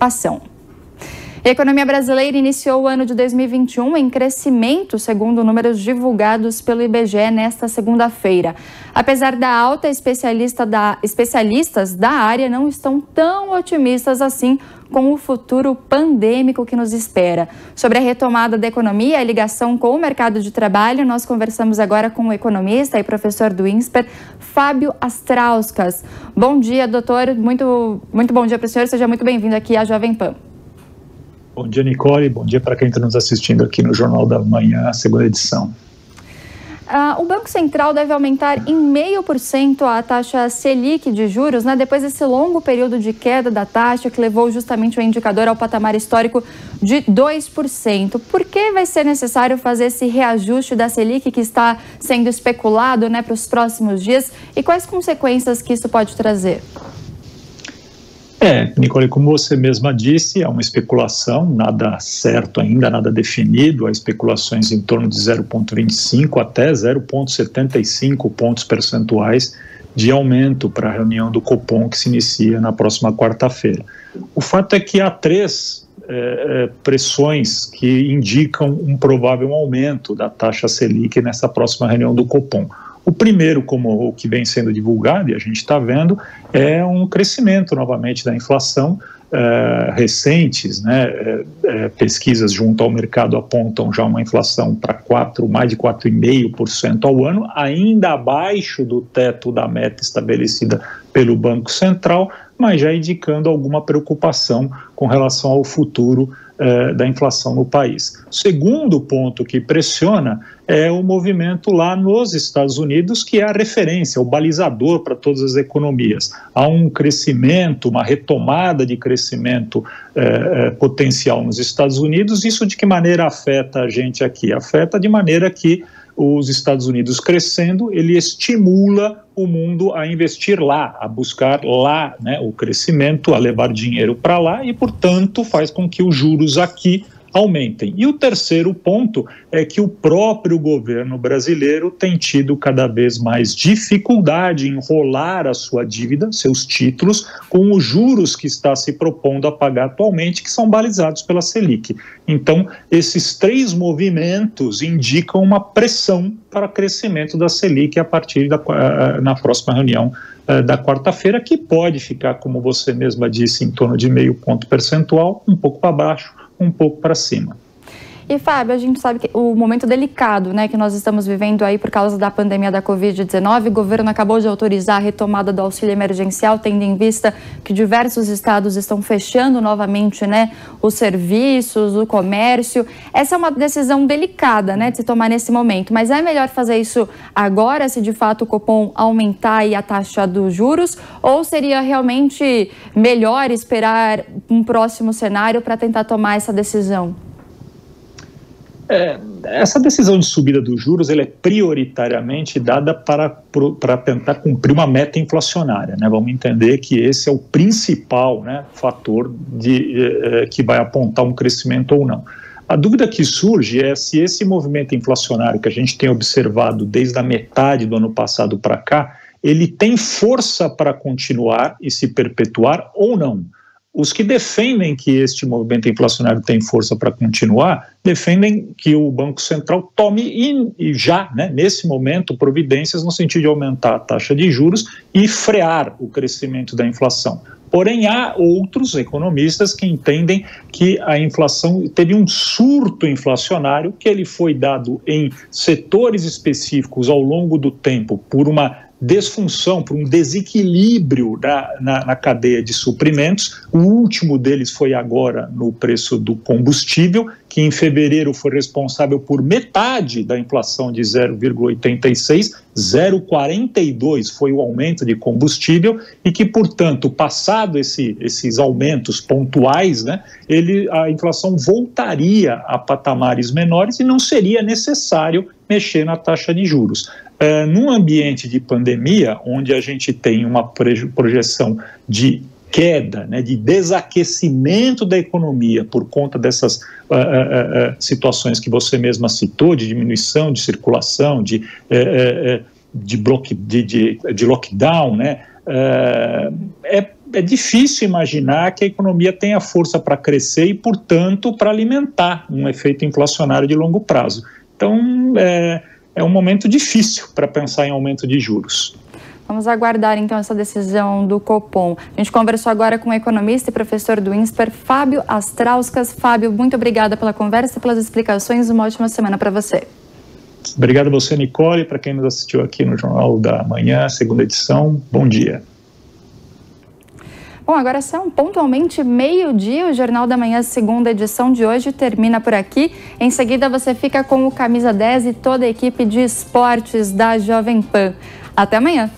participação. A economia brasileira iniciou o ano de 2021 em crescimento, segundo números divulgados pelo IBGE nesta segunda-feira. Apesar da alta, especialistas da área não estão tão otimistas assim com o futuro pandêmico que nos espera. Sobre a retomada da economia e a ligação com o mercado de trabalho, nós conversamos agora com o economista e professor do INSPER, Fábio Astrauskas. Bom dia, doutor. Muito bom dia para o senhor. Seja muito bem-vindo aqui à Jovem Pan. Bom dia, Nicole. Bom dia para quem está nos assistindo aqui no Jornal da Manhã, a segunda edição. O Banco Central deve aumentar em 0,5% a taxa Selic de juros, depois desse longo período de queda da taxa que levou justamente o indicador ao patamar histórico de 2%. Por que vai ser necessário fazer esse reajuste da Selic que está sendo especulado para os próximos dias e quais consequências que isso pode trazer? Nicole, como você mesma disse, é uma especulação, nada certo ainda, nada definido. Há especulações em torno de 0,25 até 0,75 pontos percentuais de aumento para a reunião do Copom que se inicia na próxima quarta-feira. O fato é que há três pressões que indicam um provável aumento da taxa Selic nessa próxima reunião do Copom. O primeiro, como o que vem sendo divulgado, e a gente está vendo, é um crescimento novamente da inflação. Recentes, pesquisas junto ao mercado apontam já uma inflação para mais de 4,5% ao ano, ainda abaixo do teto da meta estabelecida pelo Banco Central, mas já indicando alguma preocupação com relação ao futuro da inflação no país. O segundo ponto que pressiona é o movimento lá nos Estados Unidos, que é a referência, o balizador para todas as economias. Há um crescimento, uma retomada de crescimento potencial nos Estados Unidos. Isso de que maneira afeta a gente aqui? Afeta de maneira que os Estados Unidos crescendo, ele estimula o mundo a investir lá, a buscar lá o crescimento, a levar dinheiro para lá e, portanto, faz com que os juros aqui aumentem. E o terceiro ponto é que o próprio governo brasileiro tem tido cada vez mais dificuldade em enrolar a sua dívida, seus títulos, com os juros que está se propondo a pagar atualmente, que são balizados pela Selic. Então, esses três movimentos indicam uma pressão para crescimento da Selic a partir na próxima reunião da quarta-feira, que pode ficar, como você mesma disse, em torno de 0,5 ponto percentual, um pouco para baixo, um pouco para cima. E, Fábio, a gente sabe que o momento delicado que nós estamos vivendo aí por causa da pandemia da Covid-19, o governo acabou de autorizar a retomada do auxílio emergencial, tendo em vista que diversos estados estão fechando novamente os serviços, o comércio. Essa é uma decisão delicada de se tomar nesse momento, mas é melhor fazer isso agora, se de fato o Copom aumentar aí a taxa dos juros, ou seria realmente melhor esperar um próximo cenário para tentar tomar essa decisão? Essa decisão de subida dos juros ela é prioritariamente dada para tentar cumprir uma meta inflacionária. Vamos entender que esse é o principal fator que vai apontar um crescimento ou não. A dúvida que surge é se esse movimento inflacionário que a gente tem observado desde a metade do ano passado para cá, ele tem força para continuar e se perpetuar ou não. Os que defendem que este movimento inflacionário tem força para continuar, defendem que o Banco Central tome já, nesse momento, providências no sentido de aumentar a taxa de juros e frear o crescimento da inflação. Porém, há outros economistas que entendem que a inflação teve um surto inflacionário, que ele foi dado em setores específicos ao longo do tempo por uma desfunção, por um desequilíbrio na cadeia de suprimentos. O último deles foi agora no preço do combustível, que em fevereiro foi responsável por metade da inflação de 0,86, 0,42 foi o aumento de combustível e que, portanto, passado esses aumentos pontuais, a inflação voltaria a patamares menores e não seria necessário mexer na taxa de juros. Num ambiente de pandemia, onde a gente tem uma projeção de queda, de desaquecimento da economia por conta dessas situações que você mesma citou, de diminuição de circulação, de lockdown, é difícil imaginar que a economia tenha força para crescer e, portanto, para alimentar um efeito inflacionário de longo prazo. Então, é um momento difícil para pensar em aumento de juros. Vamos aguardar, então, essa decisão do Copom. A gente conversou agora com o economista e professor do INSPER, Fábio Astrauskas. Fábio, muito obrigada pela conversa e pelas explicações. Uma ótima semana para você. Obrigado a você, Nicole, para quem nos assistiu aqui no Jornal da Manhã, segunda edição. Bom dia. Bom, agora são pontualmente meio-dia. O Jornal da Manhã, segunda edição de hoje, termina por aqui. Em seguida, você fica com o Camisa 10 e toda a equipe de esportes da Jovem Pan. Até amanhã.